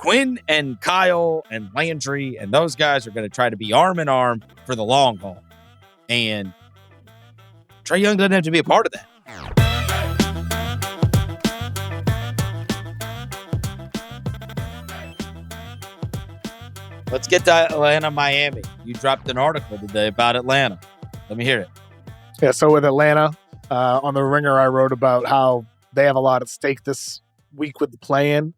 Quinn and Kyle and Landry and those guys are going to try to be arm in arm for the long haul. And Trae Young doesn't have to be a part of that. Let's get to Atlanta, Miami. You dropped an article today about Atlanta. Let me hear it. Yeah, so with Atlanta, on the Ringer, I wrote about how they have a lot at stake this week with the play-in.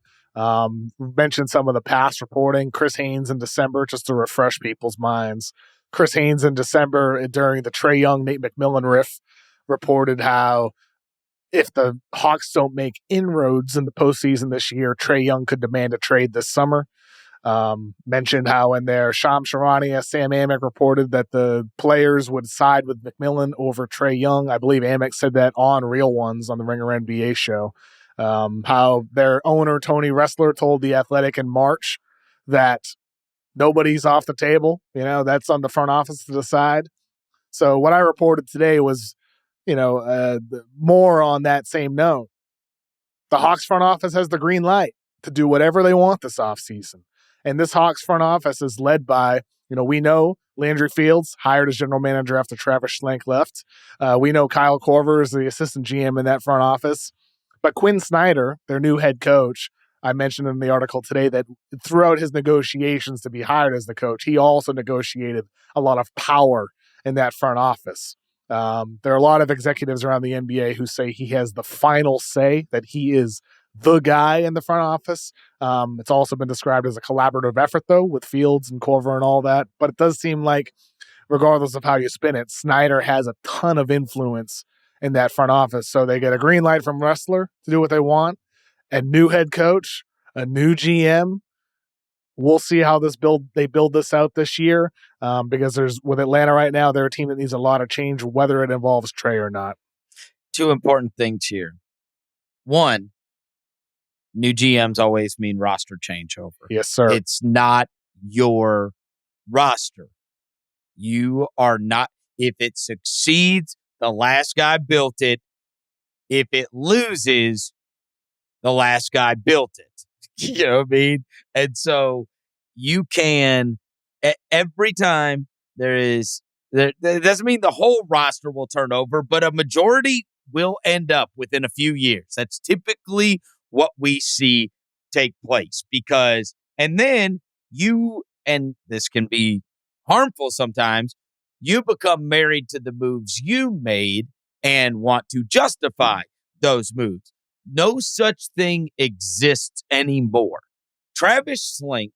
Mentioned some of the past reporting. Chris Haynes in December, just to refresh people's minds. Chris Haynes in December during the Trae Young, Nate McMillan riff reported how if the Hawks don't make inroads in the postseason this year, Trae Young could demand a trade this summer. Mentioned how in there, Shams Charania, Sam Amick reported that the players would side with McMillan over Trae Young. I believe Amick said that on Real Ones on the Ringer NBA show. How their owner, Tony Ressler, told The Athletic in March that nobody's off the table. That's on the front office to decide. So what I reported today was, more on that same note. The Hawks front office has the green light to do whatever they want this offseason. And this Hawks front office is led by, we know Landry Fields, hired as general manager after Travis Schlenk left. We know Kyle Korver is the assistant GM in that front office. But Quinn Snyder, their new head coach, I mentioned in the article today that throughout his negotiations to be hired as the coach, he also negotiated a lot of power in that front office. There are a lot of executives around the NBA who say he has the final say, that he is the guy in the front office. It's also been described as a collaborative effort, though, with Fields and Korver and all that. But it does seem like, regardless of how you spin it, Snyder has a ton of influence in that front office. So they get a green light from Ressler to do what they want, a new head coach, a new GM. We'll see how they build this out this year, because with Atlanta right now, they're a team that needs a lot of change, whether it involves Trae or not. Two important things here. One, new GMs always mean roster changeover. Yes, sir. It's not your roster. You are not. If it succeeds, the last guy built it. If it loses, the last guy built it. You know what I mean? And so you can, every time there doesn't mean the whole roster will turn over, but a majority will end up within a few years. That's typically what we see take place and then and this can be harmful sometimes, you become married to the moves you made and want to justify those moves. No such thing exists anymore. Travis Schlenk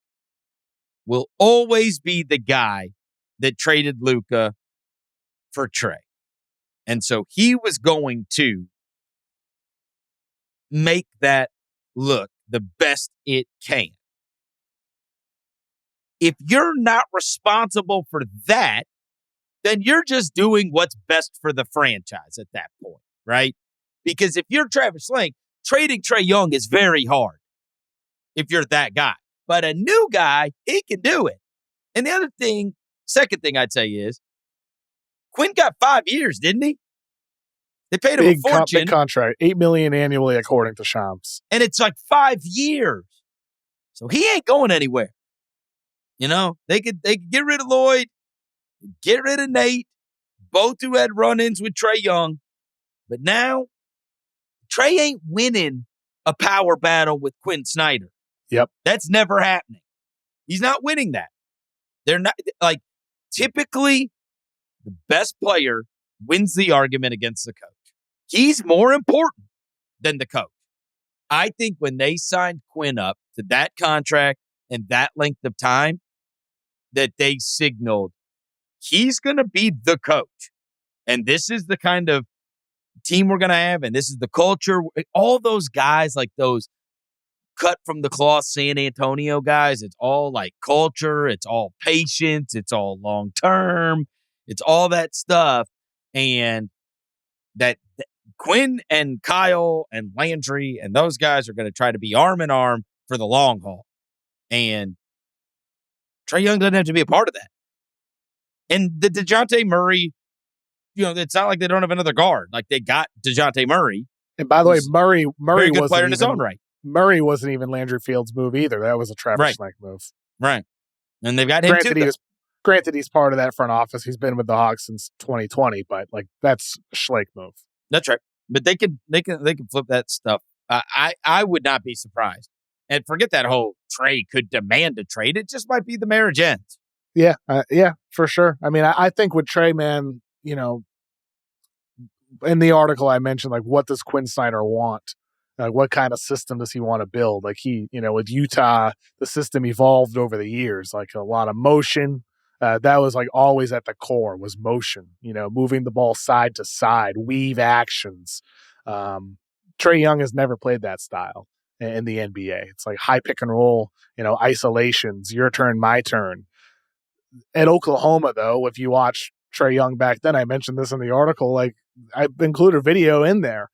will always be the guy that traded Luka for Trae. And so he was going to make that look the best it can. If you're not responsible for that, then you're just doing what's best for the franchise at that point, right? Because if you're Travis Schlenk, trading Trae Young is very hard if you're that guy. But a new guy, he can do it. And the second thing I'd say is, Quinn got 5 years, didn't he? They paid him a fortune. Big contract, $8 million annually, according to Shams. And it's like 5 years. So he ain't going anywhere. They could get rid of Lloyd, get rid of Nate, both who had run-ins with Trae Young. But now, Trae ain't winning a power battle with Quinn Snyder. Yep. That's never happening. He's not winning that. They're not, typically, the best player wins the argument against the coach. He's more important than the coach. I think when they signed Quinn up to that contract and that length of time, that they signaled he's going to be the coach. And this is the kind of team we're going to have, and this is the culture. All those guys, like those cut from the cloth San Antonio guys, it's all like culture, it's all patience, it's all long-term, it's all that stuff. And that Quinn and Kyle and Landry and those guys are going to try to be arm in arm for the long haul. And Trae Young doesn't have to be a part of that. And the DeJounte Murray, it's not like they don't have another guard. Like, they got DeJounte Murray. And by the way, Murray very good wasn't player in his own right. Murray wasn't even Landry Fields' move either. That was a Travis Schlenk move. Right. And they've got him Granted, he's part of that front office. He's been with the Hawks since 2020, but like that's a Schlenk move. That's right. But they can flip that stuff. I would not be surprised. And forget that whole Trae could demand a trade. It just might be the marriage ends. Yeah, for sure. I mean, I think with Trae, man, you know, in the article I mentioned, like, what does Quinn Snyder want? Like, what kind of system does he want to build? Like, he, you know, with Utah, the system evolved over the years, like a lot of motion. That was like always at the core was motion, you know, moving the ball side to side, weave actions. Trae Young has never played that style in the NBA. It's like high pick and roll, you know, isolations, your turn, my turn. At Oklahoma, though, if you watch Trae Young back then, I mentioned this in the article, like I include a video in there.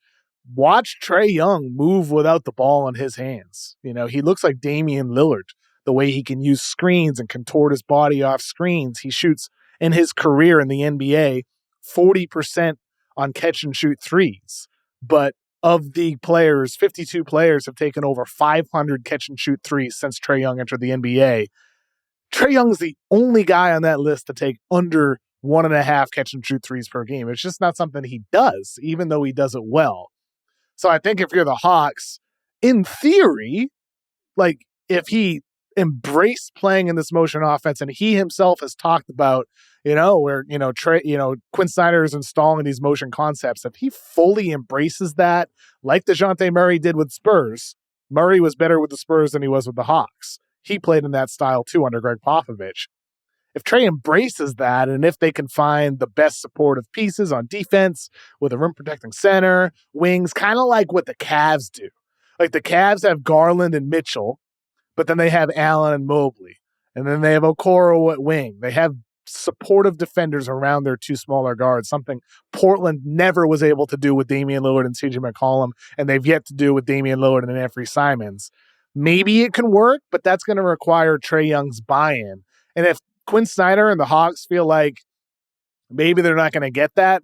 Watch Trae Young move without the ball in his hands. You know, he looks like Damian Lillard, the way he can use screens and contort his body off screens. He shoots in his career in the NBA 40% on catch and shoot threes. But of the players, 52 players have taken over 500 catch and shoot threes since Trae Young entered the NBA. Trae Young's the only guy on that list to take under 1.5 catch and shoot threes per game. It's just not something he does, even though he does it well. So I think if you're the Hawks, in theory, like if he embraced playing in this motion offense, and he himself has talked about, you know, where, you know, Quinn Snyder is installing these motion concepts. If he fully embraces that, like DeJounte Murray did with Spurs, Murray was better with the Spurs than he was with the Hawks. He played in that style too under Greg Popovich. If Trae embraces that, and if they can find the best supportive pieces on defense with a rim protecting center, wings, kind of like what the Cavs do. Like the Cavs have Garland and Mitchell, but then they have Allen and Mobley. And then they have Okoro at wing. They have supportive defenders around their two smaller guards, something Portland never was able to do with Damian Lillard and CJ McCollum, and they've yet to do with Damian Lillard and Anthony Simons. Maybe it can work, but that's going to require Trae Young's buy-in. And if Quinn Snyder and the Hawks feel like maybe they're not going to get that,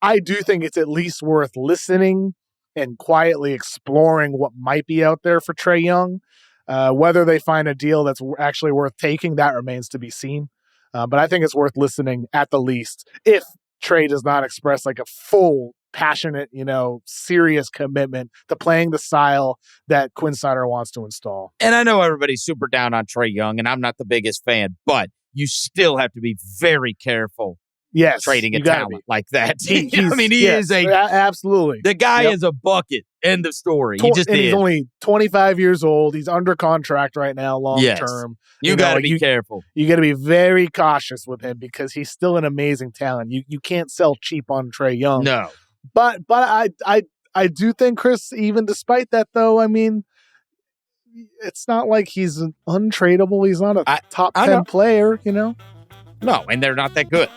I do think it's at least worth listening and quietly exploring what might be out there for Trae Young. Whether they find a deal that's actually worth taking, that remains to be seen. But I think it's worth listening at the least if Trae does not express like a full, passionate, you know, serious commitment to playing the style that Quinn Snyder wants to install. And I know everybody's super down on Trae Young, and I'm not the biggest fan, but you still have to be very careful. Yes, trading a talent like that. He is absolutely. The guy is a bucket. End of story. He's only 25 years old. He's under contract right now, long term. You got to be careful. You got to be very cautious with him because he's still an amazing talent. You can't sell cheap on Trae Young. No, but I do think, Chris, even despite that, though, I mean, it's not like he's untradeable. He's not a top 10 player, you know. No, and they're not that good.